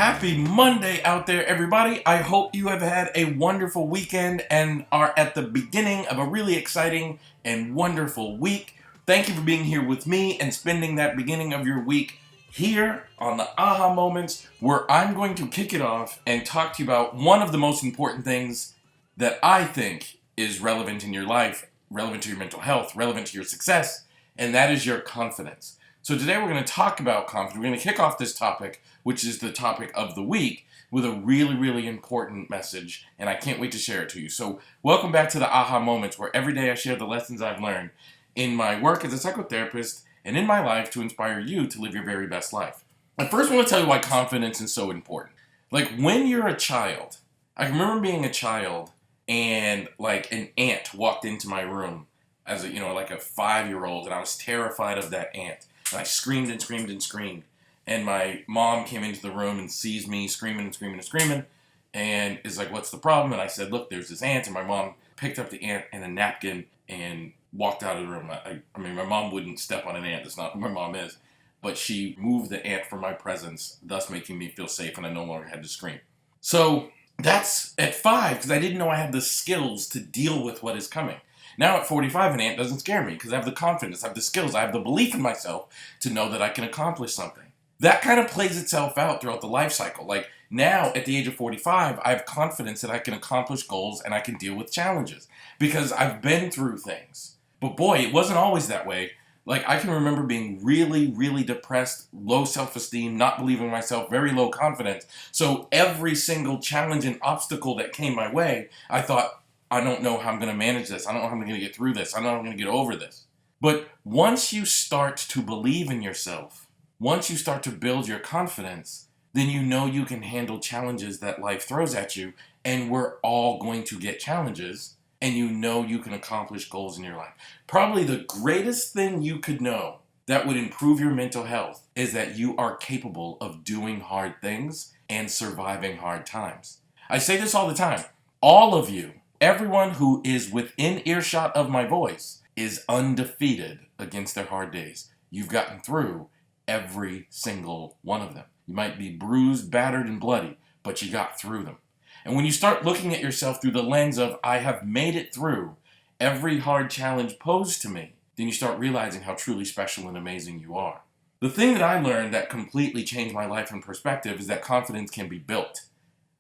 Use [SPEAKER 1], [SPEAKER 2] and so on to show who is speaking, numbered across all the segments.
[SPEAKER 1] Happy Monday out there, everybody. I hope you have had a wonderful weekend and are at the beginning of a really exciting and wonderful week. Thank you for being here with me and spending that beginning of your week here on the Aha Moments, where I'm going to kick it off and talk to you about one of the most important things that I think is relevant in your life, relevant to your mental health, relevant to your success, and that is your confidence. So today we're going to talk about confidence. We're going to kick off this topic, which is the topic of the week, with a really, really important message, and I can't wait to share it to you. So welcome back to the Aha Moments, where every day I share the lessons I've learned in my work as a psychotherapist and in my life to inspire you to live your very best life. I first want to tell you why confidence is so important. Like when you're a child, I remember being a child and like an ant walked into my room as a, like a 5-year-old, and I was terrified of that ant. And I screamed and screamed and screamed. And my mom came into the room and sees me screaming and screaming and screaming and is like, "What's the problem?" And I said, "Look, there's this ant." And my mom picked up the ant and a napkin and walked out of the room. I mean, my mom wouldn't step on an ant. That's not who my mom is. But she moved the ant from my presence, thus making me feel safe, and I no longer had to scream. So that's at 5, because I didn't know I had the skills to deal with what is coming. Now at 45, an ant doesn't scare me because I have the confidence, I have the skills, I have the belief in myself to know that I can accomplish something. That kind of plays itself out throughout the life cycle. Like now at the age of 45, I have confidence that I can accomplish goals and I can deal with challenges because I've been through things. But boy, it wasn't always that way. Like I can remember being really, really depressed, low self-esteem, not believing in myself, very low confidence. So every single challenge and obstacle that came my way, I thought, I don't know how I'm going to manage this. I don't know how I'm going to get through this. I don't know how I'm going to get over this. But once you start to believe in yourself, once you start to build your confidence, then you know you can handle challenges that life throws at you. And we're all going to get challenges. And you know you can accomplish goals in your life. Probably the greatest thing you could know that would improve your mental health is that you are capable of doing hard things and surviving hard times. I say this all the time. All of you, everyone who is within earshot of my voice is undefeated against their hard days. You've gotten through every single one of them. You might be bruised, battered, and bloody, but you got through them. And when you start looking at yourself through the lens of, I have made it through every hard challenge posed to me, then you start realizing how truly special and amazing you are. The thing that I learned that completely changed my life and perspective is that confidence can be built.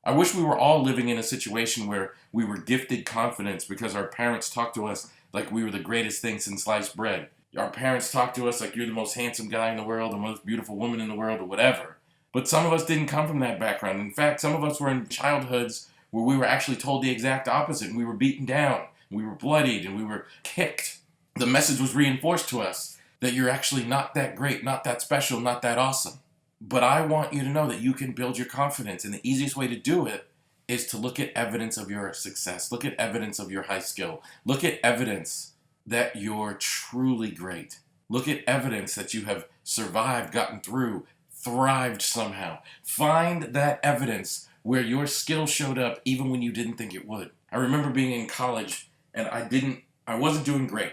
[SPEAKER 1] I wish we were all living in a situation where we were gifted confidence because our parents talked to us like we were the greatest thing since sliced bread. Our parents talked to us like you're the most handsome guy in the world, the most beautiful woman in the world, or whatever. But some of us didn't come from that background. In fact, some of us were in childhoods where we were actually told the exact opposite. And we were beaten down, we were bloodied, and we were kicked. The message was reinforced to us that you're actually not that great, not that special, not that awesome. But I want you to know that you can build your confidence, and the easiest way to do it is to look at evidence of your success. Look at evidence of your high skill. Look at evidence that you're truly great. Look at evidence that you have survived, gotten through, thrived somehow. Find that evidence where your skill showed up even when you didn't think it would. I remember being in college and I wasn't doing great.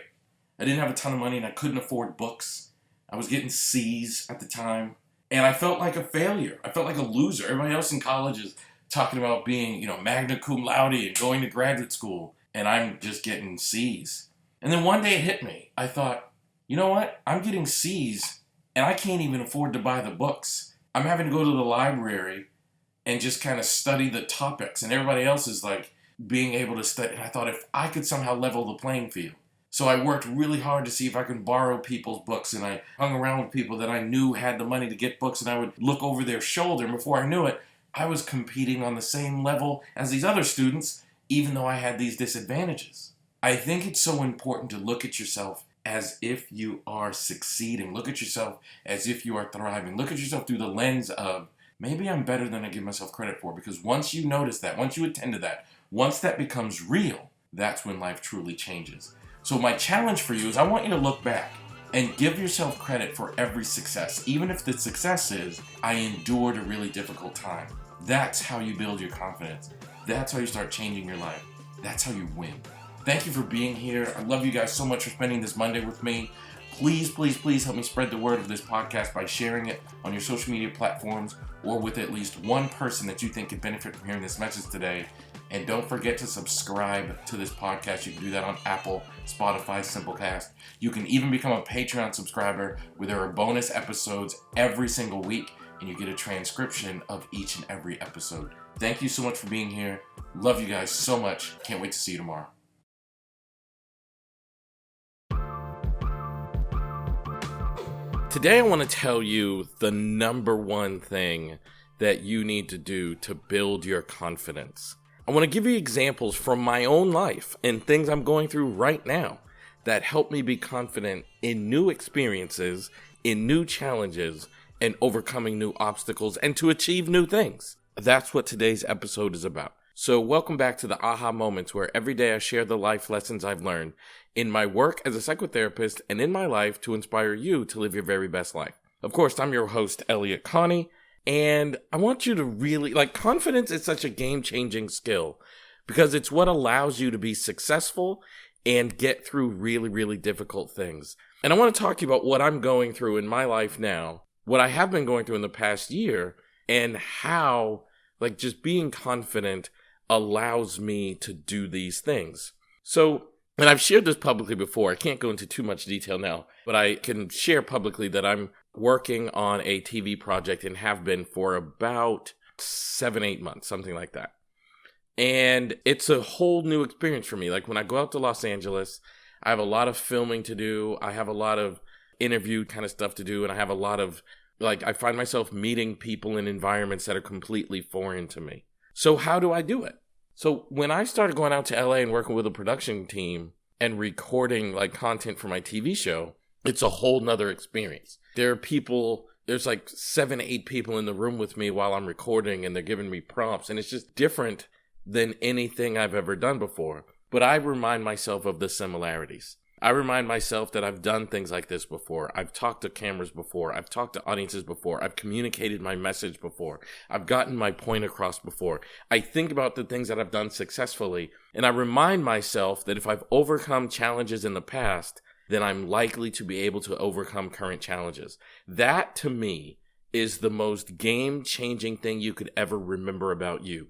[SPEAKER 1] I didn't have a ton of money and I couldn't afford books. I was getting C's at the time. And I felt like a failure. I felt like a loser. Everybody else in college is talking about being, magna cum laude and going to graduate school. And I'm just getting C's. And then one day it hit me. I thought, you know what? I'm getting C's and I can't even afford to buy the books. I'm having to go to the library and just kind of study the topics. And everybody else is like being able to study. And I thought if I could somehow level the playing field. So I worked really hard to see if I could borrow people's books, and I hung around with people that I knew had the money to get books, and I would look over their shoulder. And before I knew it, I was competing on the same level as these other students, even though I had these disadvantages. I think it's so important to look at yourself as if you are succeeding. Look at yourself as if you are thriving. Look at yourself through the lens of, maybe I'm better than I give myself credit for. Because once you notice that, once you attend to that, once that becomes real, that's when life truly changes. So my challenge for you is I want you to look back and give yourself credit for every success. Even if the success is, I endured a really difficult time. That's how you build your confidence. That's how you start changing your life. That's how you win. Thank you for being here. I love you guys so much for spending this Monday with me. Please, please, please help me spread the word of this podcast by sharing it on your social media platforms or with at least one person that you think could benefit from hearing this message today. And don't forget to subscribe to this podcast. You can do that on Apple, Spotify, Simplecast. You can even become a Patreon subscriber where there are bonus episodes every single week and you get a transcription of each and every episode. Thank you so much for being here. Love you guys so much. Can't wait to see you tomorrow. Today I want to tell you the number one thing that you need to do to build your confidence. I want to give you examples from my own life and things I'm going through right now that help me be confident in new experiences, in new challenges, and overcoming new obstacles and to achieve new things. That's what today's episode is about. So welcome back to the Aha Moments, where every day I share the life lessons I've learned in my work as a psychotherapist and in my life to inspire you to live your very best life. Of course, I'm your host, Elliott Connie. And I want you to really, confidence is such a game-changing skill because it's what allows you to be successful and get through really, really difficult things. And I want to talk to you about what I'm going through in my life now, what I have been going through in the past year, and how, just being confident allows me to do these things. So, and I've shared this publicly before. I can't go into too much detail now, but I can share publicly that I'm working on a TV project and have been for about 7-8 months, something like that. And it's a whole new experience for me. When I go out to Los Angeles, I have a lot of filming to do. I have a lot of interview kind of stuff to do. And I have a lot of, I find myself meeting people in environments that are completely foreign to me. So how do I do it? So when I started going out to LA and working with a production team and recording content for my TV show, it's a whole nother experience. There are people, there's 7-8 people in the room with me while I'm recording and they're giving me prompts, and it's just different than anything I've ever done before. But I remind myself of the similarities. I remind myself that I've done things like this before. I've talked to cameras before. I've talked to audiences before. I've communicated my message before. I've gotten my point across before. I think about the things that I've done successfully, and I remind myself that if I've overcome challenges in the past, then I'm likely to be able to overcome current challenges. That, to me, is the most game-changing thing you could ever remember about you.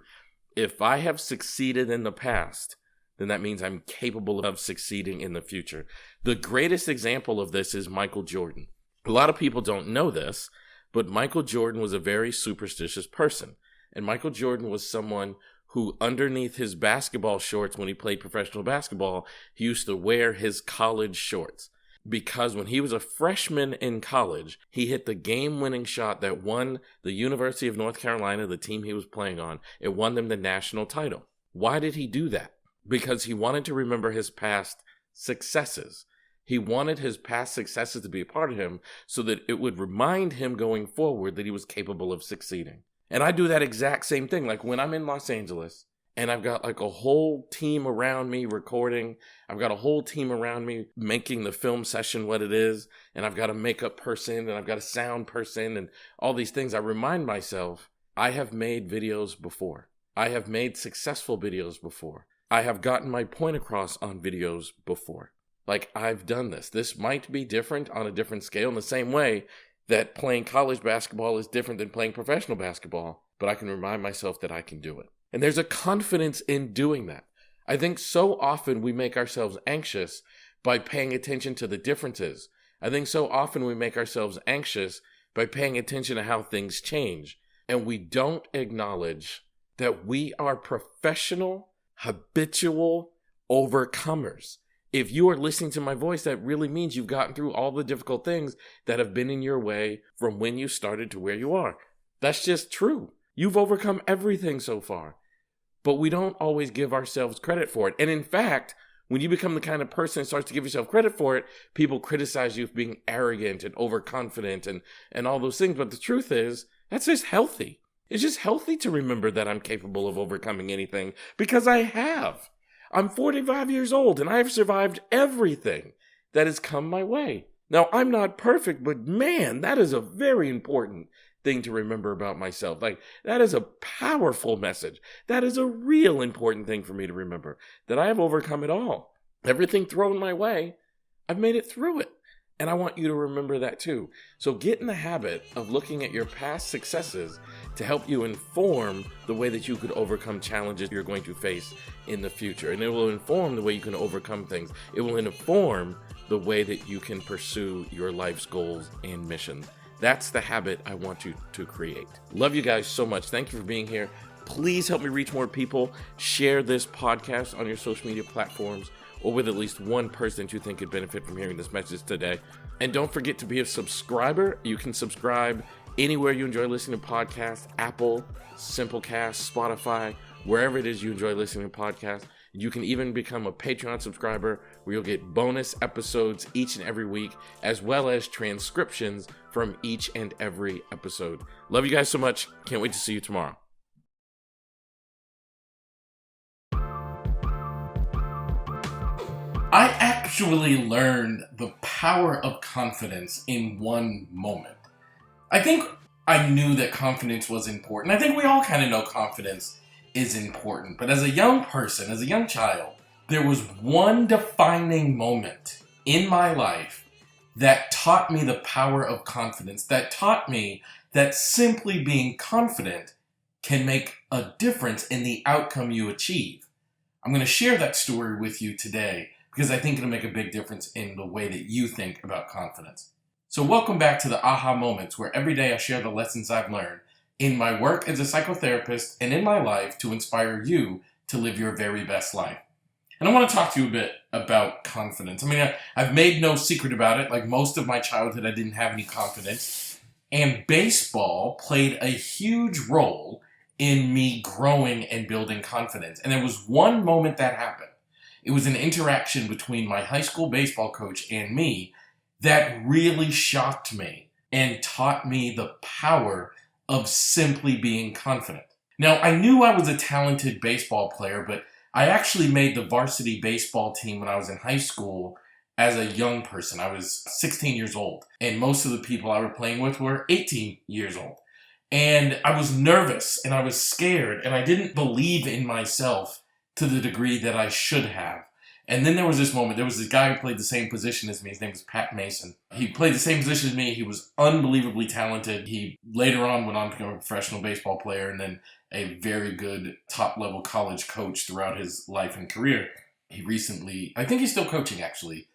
[SPEAKER 1] If I have succeeded in the past, then that means I'm capable of succeeding in the future. The greatest example of this is Michael Jordan. A lot of people don't know this, but Michael Jordan was a very superstitious person. And Michael Jordan was someone who, underneath his basketball shorts when he played professional basketball, he used to wear his college shorts. Because when he was a freshman in college, he hit the game-winning shot that won the University of North Carolina, the team he was playing on. It won them the national title. Why did he do that? Because he wanted to remember his past successes. He wanted his past successes to be a part of him so that it would remind him going forward that he was capable of succeeding. And I do that exact same thing. When I'm in Los Angeles and I've got a whole team around me recording, I've got a whole team around me making the film session what it is, and I've got a makeup person and I've got a sound person and all these things, I remind myself, I have made videos before. I have made successful videos before. I have gotten my point across on videos before. I've done this. This might be different on a different scale in the same way that playing college basketball is different than playing professional basketball, but I can remind myself that I can do it. And there's a confidence in doing that. I think so often we make ourselves anxious by paying attention to the differences. I think so often we make ourselves anxious by paying attention to how things change. And we don't acknowledge that we are professional, habitual overcomers. If you are listening to my voice, that really means you've gotten through all the difficult things that have been in your way from when you started to where you are. That's just true. You've overcome everything so far. But we don't always give ourselves credit for it. And in fact, when you become the kind of person that starts to give yourself credit for it, people criticize you for being arrogant and overconfident and all those things. But the truth is, that's just healthy. It's just healthy to remember that I'm capable of overcoming anything because I have. I'm 45 years old and I've survived everything that has come my way. Now, I'm not perfect, but man, that is a very important thing to remember about myself. That is a powerful message. That is a real important thing for me to remember, that I have overcome it all. Everything thrown my way, I've made it through it. And I want you to remember that too. So get in the habit of looking at your past successes to help you inform the way that you could overcome challenges you're going to face in the future. And it will inform the way you can overcome things. It will inform the way that you can pursue your life's goals and missions. That's the habit I want you to create. Love you guys so much. Thank you for being here. Please help me reach more people. Share this podcast on your social media platforms, or with at least one person that you think could benefit from hearing this message today. And don't forget to be a subscriber. You can subscribe anywhere you enjoy listening to podcasts: Apple, Simplecast, Spotify, wherever it is you enjoy listening to podcasts. You can even become a Patreon subscriber where you'll get bonus episodes each and every week, as well as transcriptions from each and every episode. Love you guys so much. Can't wait to see you tomorrow. I actually learned the power of confidence in one moment. I think I knew that confidence was important. I think we all kind of know confidence is important. But as a young person, as a young child, there was one defining moment in my life that taught me the power of confidence, that taught me that simply being confident can make a difference in the outcome you achieve. I'm going to share that story with you today, because I think it'll make a big difference in the way that you think about confidence. So welcome back to the Aha Moments, where every day I share the lessons I've learned in my work as a psychotherapist and in my life to inspire you to live your very best life. And I want to talk to you a bit about confidence. I mean, I've made no secret about it. Like most of my childhood, I didn't have any confidence. And baseball played a huge role in me growing and building confidence. And there was one moment that happened. It was an interaction between my high school baseball coach and me that really shocked me and taught me the power of simply being confident. Now, I knew I was a talented baseball player, but I actually made the varsity baseball team when I was in high school as a young person. I was 16 years old, and most of the people I were playing with were 18 years old. And I was nervous, and I was scared, and I didn't believe in myself to the degree that I should have. And then there was this moment. There was this guy who played the same position as me. His name was Pat Mason. He played the same position as me. He was unbelievably talented. He later on went on to become a professional baseball player and then a very good top-level college coach throughout his life and career. He recently, I think he's still coaching actually,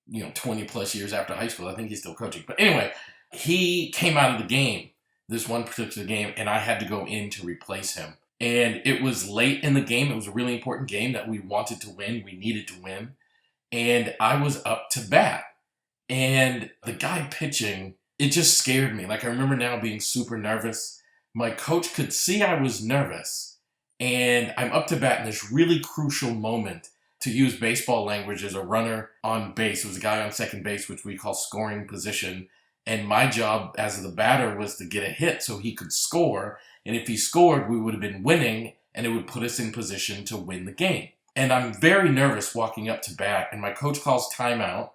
[SPEAKER 1] 20 plus years after high school. I think he's still coaching. But anyway, he came out of the game, this one particular game, and I had to go in to replace him. And it was late in the game. It was a really important game that we wanted to win. We needed to win. And I was up to bat. And the guy pitching, it just scared me. Like, I remember now being super nervous. My coach could see I was nervous. And I'm up to bat in this really crucial moment. To use baseball language, as a runner on base. It was a guy on second base, which we call scoring position. And my job as the batter was to get a hit so he could score. And if he scored, we would have been winning, and it would put us in position to win the game. And I'm very nervous walking up to bat, and my coach calls timeout,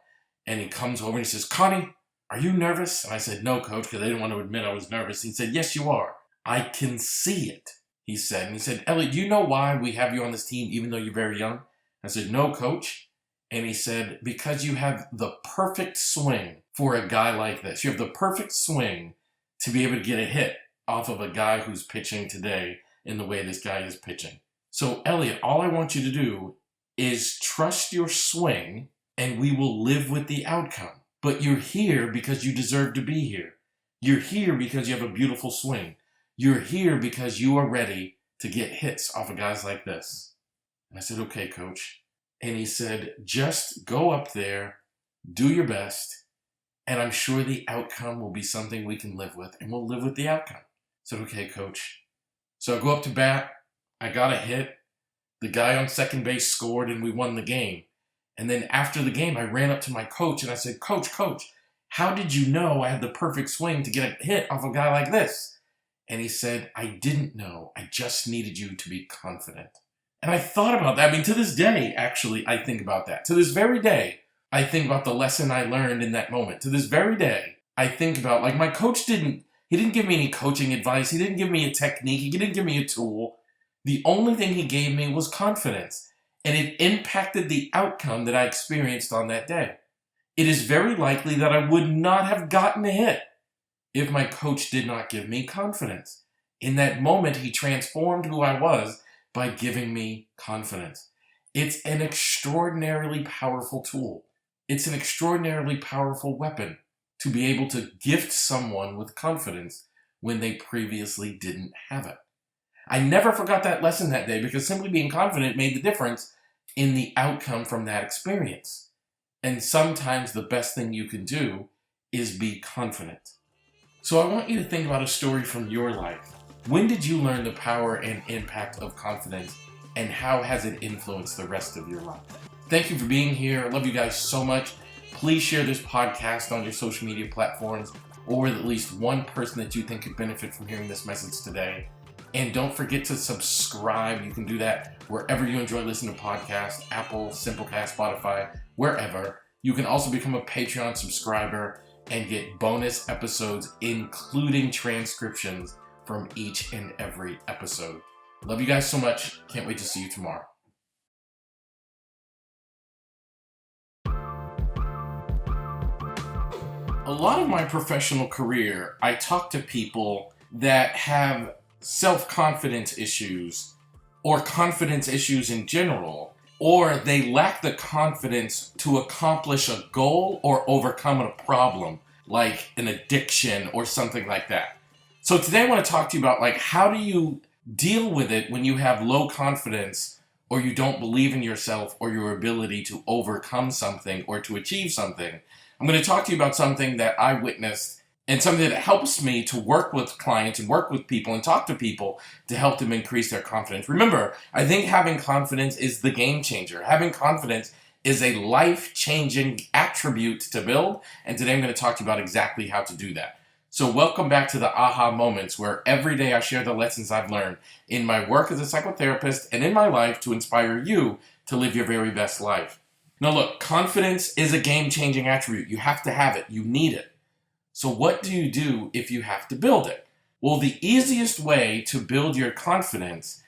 [SPEAKER 1] and he comes over and he says, "Connie, are you nervous?" And I said, "No, coach," because I didn't want to admit I was nervous. He said, "Yes, you are. I can see it," he said. And he said, "Elliott, do you know why we have you on this team even though you're very young?" I said, "No, coach." And he said, "Because you have the perfect swing for a guy like this. You have the perfect swing to be able to get a hit off of a guy who's pitching today in the way this guy is pitching. So, Elliott, all I want you to do is trust your swing, and we will live with the outcome. But you're here because you deserve to be here. You're here because you have a beautiful swing. You're here because you are ready to get hits off of guys like this." And I said, "Okay, coach." And he said, "Just go up there, do your best, and I'm sure the outcome will be something we can live with, and we'll live with the outcome." I said, "Okay, coach." So I go up to bat. I got a hit. The guy on second base scored, and we won the game. And then after the game, I ran up to my coach, and I said, Coach, how did you know I had the perfect swing to get a hit off a guy like this?" And he said, "I didn't know. I just needed you to be confident." And I thought about that. I mean, to this day, actually, I think about that. To this very day, I think about the lesson I learned in that moment. To this very day, I think about, like, my coach didn't give me any coaching advice. He didn't give me a technique. He didn't give me a tool. The only thing he gave me was confidence. And it impacted the outcome that I experienced on that day. It is very likely that I would not have gotten a hit if my coach did not give me confidence. In that moment, he transformed who I was by giving me confidence. It's an extraordinarily powerful tool. It's an extraordinarily powerful weapon to be able to gift someone with confidence when they previously didn't have it. I never forgot that lesson that day because simply being confident made the difference in the outcome from that experience. And sometimes the best thing you can do is be confident. So I want you to think about a story from your life. When did you learn the power and impact of confidence, and how has it influenced the rest of your life? Thank you for being here. I love you guys so much. Please share this podcast on your social media platforms or with at least one person that you think could benefit from hearing this message today. And don't forget to subscribe. You can do that wherever you enjoy listening to podcasts, Apple, Simplecast, Spotify, wherever. You can also become a Patreon subscriber and get bonus episodes, including transcriptions from each and every episode. Love you guys so much. Can't wait to see you tomorrow. A lot of my professional career, I talk to people that have self-confidence issues or confidence issues in general, or they lack the confidence to accomplish a goal or overcome a problem like an addiction or something like that. So today I want to talk to you about how do you deal with it when you have low confidence or you don't believe in yourself or your ability to overcome something or to achieve something. I'm going to talk to you about something that I witnessed and something that helps me to work with clients and work with people and talk to people to help them increase their confidence. Remember, I think having confidence is the game changer. Having confidence is a life-changing attribute to build, and today I'm going to talk to you about exactly how to do that. So welcome back to the aha moments, where every day I share the lessons I've learned in my work as a psychotherapist and in my life to inspire you to live your very best life. Now look, confidence is a game-changing attribute. You have to have it. You need it. So what do you do if you have to build it? Well, the easiest way to build your confidence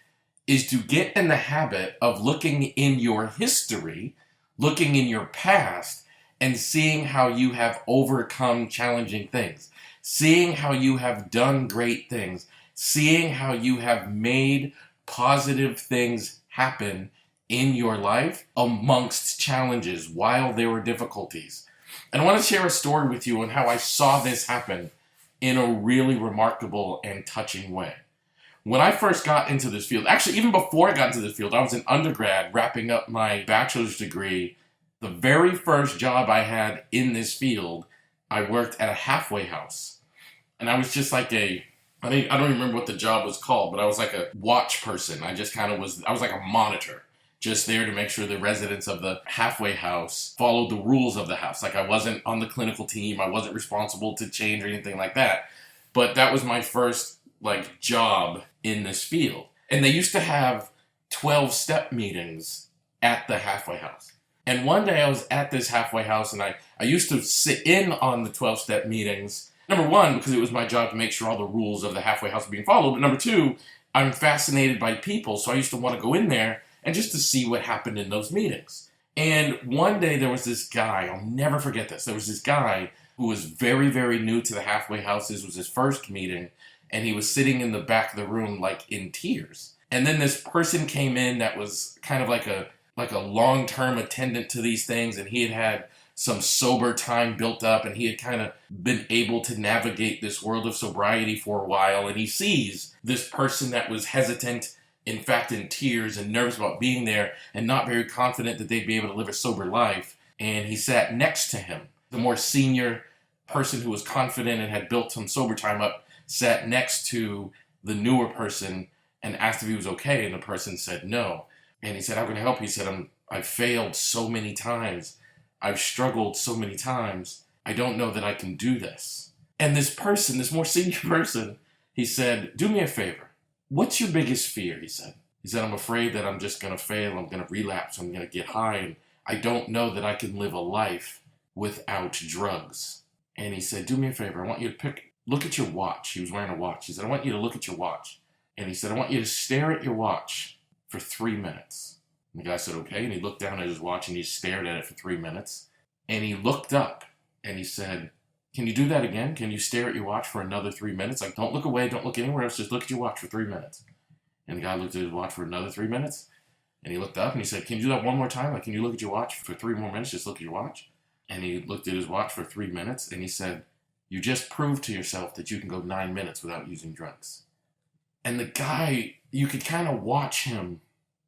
[SPEAKER 1] is to get in the habit of looking in your history, looking in your past, and seeing how you have overcome challenging things. Seeing how you have done great things, seeing how you have made positive things happen in your life amongst challenges while there were difficulties. And I want to share a story with you on how I saw this happen in a really remarkable and touching way. When I first got into this field, actually even before I got into this field, I was an undergrad wrapping up my bachelor's degree. The very first job I had in this field, I worked at a halfway house. And I was just I don't even remember what the job was called, but I was like a watch person. I was like a monitor, just there to make sure the residents of the halfway house followed the rules of the house. I wasn't on the clinical team. I wasn't responsible to change or anything like that. But that was my first job in this field. And they used to have 12-step meetings at the halfway house. And one day I was at this halfway house and I used to sit in on the 12-step meetings. Number one, because it was my job to make sure all the rules of the halfway house were being followed. But number two, I'm fascinated by people. So I used to want to go in there and just to see what happened in those meetings. And one day there was this guy, I'll never forget this. There was this guy who was very, very new to the halfway house. This was his first meeting. And he was sitting in the back of the room in tears. And then this person came in that was kind of like a long-term attendant to these things. And he had some sober time built up, and he had kind of been able to navigate this world of sobriety for a while, and he sees this person that was hesitant, in fact in tears and nervous about being there and not very confident that they'd be able to live a sober life, and he sat next to him. The more senior person who was confident and had built some sober time up sat next to the newer person and asked if he was okay, and the person said no. And he said, "How can I help you?" He said, I've failed so many times. I've struggled so many times. I don't know that I can do this. And this person, this more senior person, he said, "Do me a favor. What's your biggest fear?" He said, "I'm afraid that I'm just going to fail. I'm going to relapse. I'm going to get high. And I don't know that I can live a life without drugs." And he said, "Do me a favor. I want you to look at your watch." He was wearing a watch. He said, "I want you to look at your watch." And he said, "I want you to stare at your watch for 3 minutes. And the guy said, "Okay." And he looked down at his watch and he stared at it for 3 minutes. And he looked up and he said, "Can you do that again? Can you stare at your watch for another 3 minutes? Like, don't look away, don't look anywhere else, just look at your watch for 3 minutes." And the guy looked at his watch for another 3 minutes. And he looked up and he said, "Can you do that one more time? Like, can you look at your watch for 3 more minutes? Just look at your watch." And he looked at his watch for 3 minutes and he said, "You just proved to yourself that you can go 9 minutes without using drugs." And the guy, you could kind of watch him.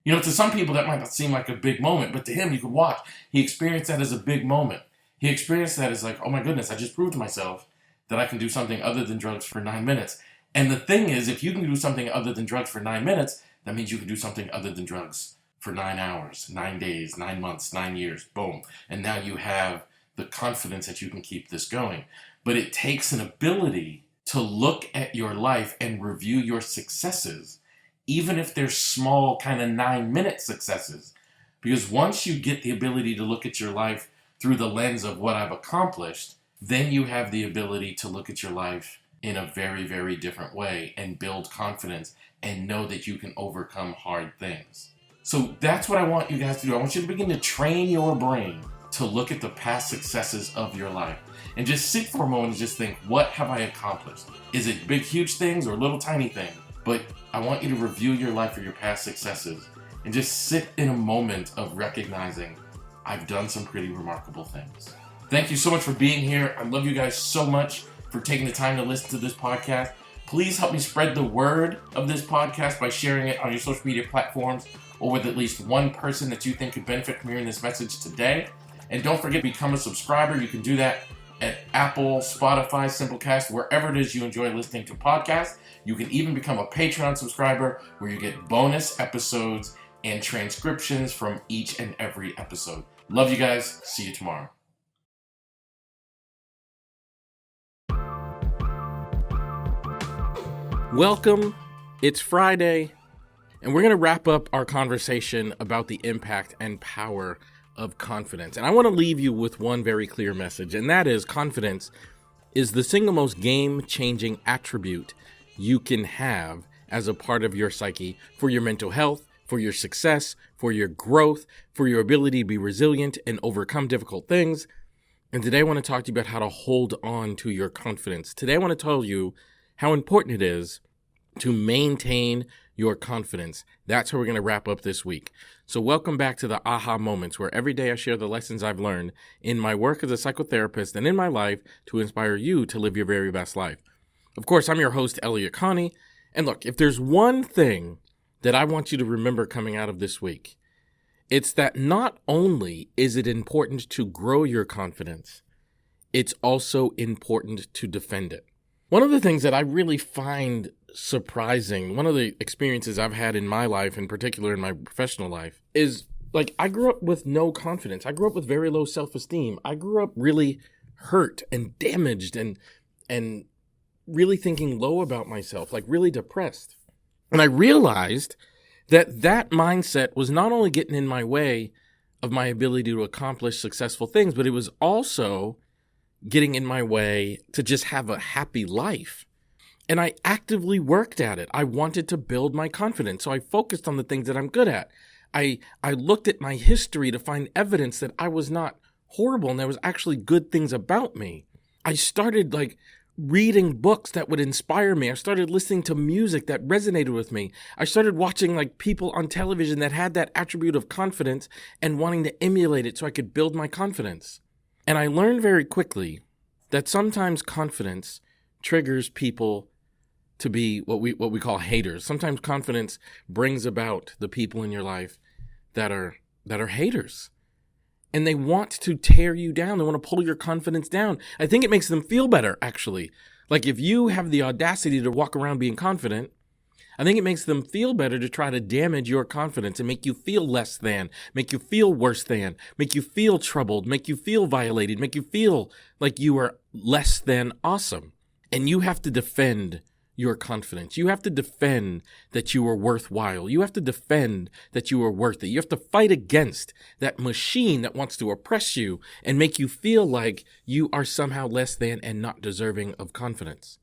[SPEAKER 1] To some people that might not seem like a big moment, but to him, you could watch. He experienced that as a big moment. He experienced that as like, oh my goodness, I just proved to myself that I can do something other than drugs for 9 minutes. And the thing is, if you can do something other than drugs for 9 minutes, that means you can do something other than drugs for 9 hours, 9 days, 9 months, 9 years, boom. And now you have the confidence that you can keep this going. But it takes an ability to look at your life and review your successes, even if they're small, kind of 9-minute successes. Because once you get the ability to look at your life through the lens of what I've accomplished, then you have the ability to look at your life in a very, very different way and build confidence and know that you can overcome hard things. So that's what I want you guys to do. I want you to begin to train your brain to look at the past successes of your life and just sit for a moment and just think, what have I accomplished? Is it big, huge things or little, tiny things? But I want you to review your life for your past successes and just sit in a moment of recognizing I've done some pretty remarkable things. Thank you so much for being here. I love you guys so much for taking the time to listen to this podcast. Please help me spread the word of this podcast by sharing it on your social media platforms or with at least one person that you think could benefit from hearing this message today. And don't forget to become a subscriber. You can do that at Apple, Spotify, Simplecast, wherever it is you enjoy listening to podcasts. You can even become a Patreon subscriber where you get bonus episodes and transcriptions from each and every episode. Love you guys. See you tomorrow. Welcome. It's Friday, and we're going to wrap up our conversation about the impact and power of confidence. And I want to leave you with one very clear message, and that is confidence is the single most game-changing attribute you can have as a part of your psyche for your mental health, for your success, for your growth, for your ability to be resilient and overcome difficult things. And today I want to talk to you about how to hold on to your confidence. Today I want to tell you how important it is to maintain your confidence. That's how we're going to wrap up this week. So welcome back to the Aha Moments, where every day I share the lessons I've learned in my work as a psychotherapist and in my life to inspire you to live your very best life. Of course, I'm your host, Elliott Connie. And look, if there's one thing that I want you to remember coming out of this week, it's that not only is it important to grow your confidence, it's also important to defend it. One of the things that I really find surprising, one of the experiences I've had in my life, in particular in my professional life, is like I grew up with no confidence. I grew up with very low self-esteem. I grew up really hurt and damaged and really thinking low about myself, like really depressed. And I realized that mindset was not only getting in my way of my ability to accomplish successful things, but it was also getting in my way to just have a happy life. And I actively worked at it. I wanted to build my confidence. So I focused on the things that I'm good at. I looked at my history to find evidence that I was not horrible and there was actually good things about me. I started reading books that would inspire me. I started listening to music that resonated with me. I started watching people on television that had that attribute of confidence and wanting to emulate it so I could build my confidence. And I learned very quickly that sometimes confidence triggers people to be what we call haters. Sometimes confidence brings about the people in your life that are haters. And they want to tear you down. They want to pull your confidence down. I think it makes them feel better, actually. Like if you have the audacity to walk around being confident, I think it makes them feel better to try to damage your confidence and make you feel less than, make you feel worse than, make you feel troubled, make you feel violated, make you feel like you are less than awesome. And you have to defend your confidence. You have to defend that you are worthwhile. You have to defend that you are worth it. You have to fight against that machine that wants to oppress you and make you feel like you are somehow less than and not deserving of confidence.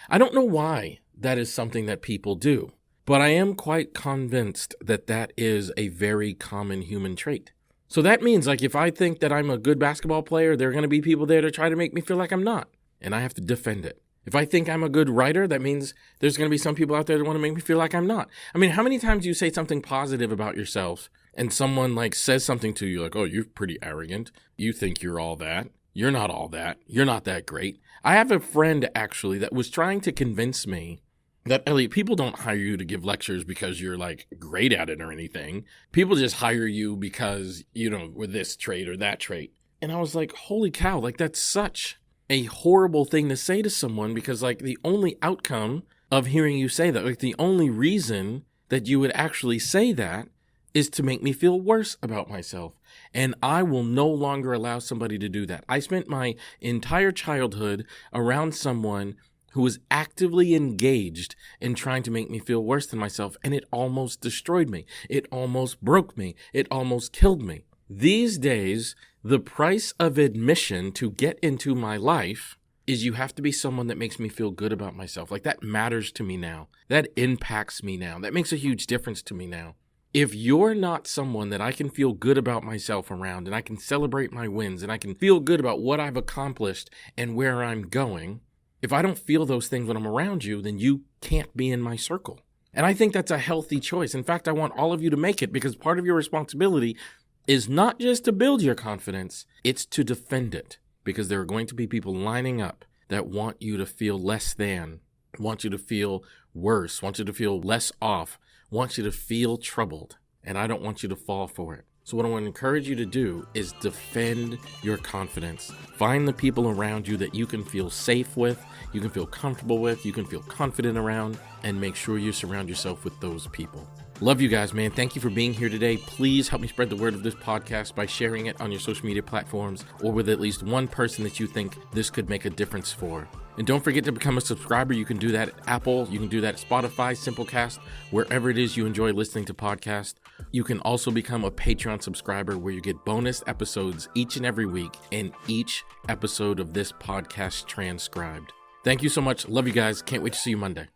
[SPEAKER 1] I don't know why that is something that people do, but I am quite convinced that that is a very common human trait.
[SPEAKER 2] So that means like if I think that I'm a good basketball player, there are going to be people there to try to make me feel like I'm not, and I have to defend it. If I think I'm a good writer, that means there's going to be some people out there that want to make me feel like I'm not. I mean, how many times do you say something positive about yourself and someone like says something to you like, oh, you're pretty arrogant. You think you're all that. You're not all that. You're not that great. I have a friend actually that was trying to convince me that, Elliot, people don't hire you to give lectures because you're like great at it or anything. People just hire you because, with this trait or that trait. And I was like, holy cow, like that's such a horrible thing to say to someone, because like the only outcome of hearing you say that, like the only reason that you would actually say that is to make me feel worse about myself. And I will no longer allow somebody to do that. I spent my entire childhood around someone who was actively engaged in trying to make me feel worse than myself, and it almost destroyed me. It almost broke me. It almost killed me. These days, the price of admission to get into my life is you have to be someone that makes me feel good about myself. Like that matters to me now. That impacts me now. That makes a huge difference to me now. If you're not someone that I can feel good about myself around, and I can celebrate my wins, and I can feel good about what I've accomplished and where I'm going, if I don't feel those things when I'm around you, then you can't be in my circle. And I think that's a healthy choice. In fact, I want all of you to make it, because part of your responsibility is not just to build your confidence, it's to defend it. Because there are going to be people lining up that want you to feel less than, want you to feel worse, want you to feel less off, want you to feel troubled. And I don't want you to fall for it. So what I want to encourage you to do is defend your confidence. Find the people around you that you can feel safe with, you can feel comfortable with, you can feel confident around, and make sure you surround yourself with those people. Love you guys, man. Thank you for being here today. Please help me spread the word of this podcast by sharing it on your social media platforms, or with at least one person that you think this could make a difference for. And don't forget to become a subscriber. You can do that at Apple. You can do that at Spotify, Simplecast, wherever it is you enjoy listening to podcasts. You can also become a Patreon subscriber, where you get bonus episodes each and every week, and each episode of this podcast transcribed. Thank you so much. Love you guys. Can't wait to see you Monday.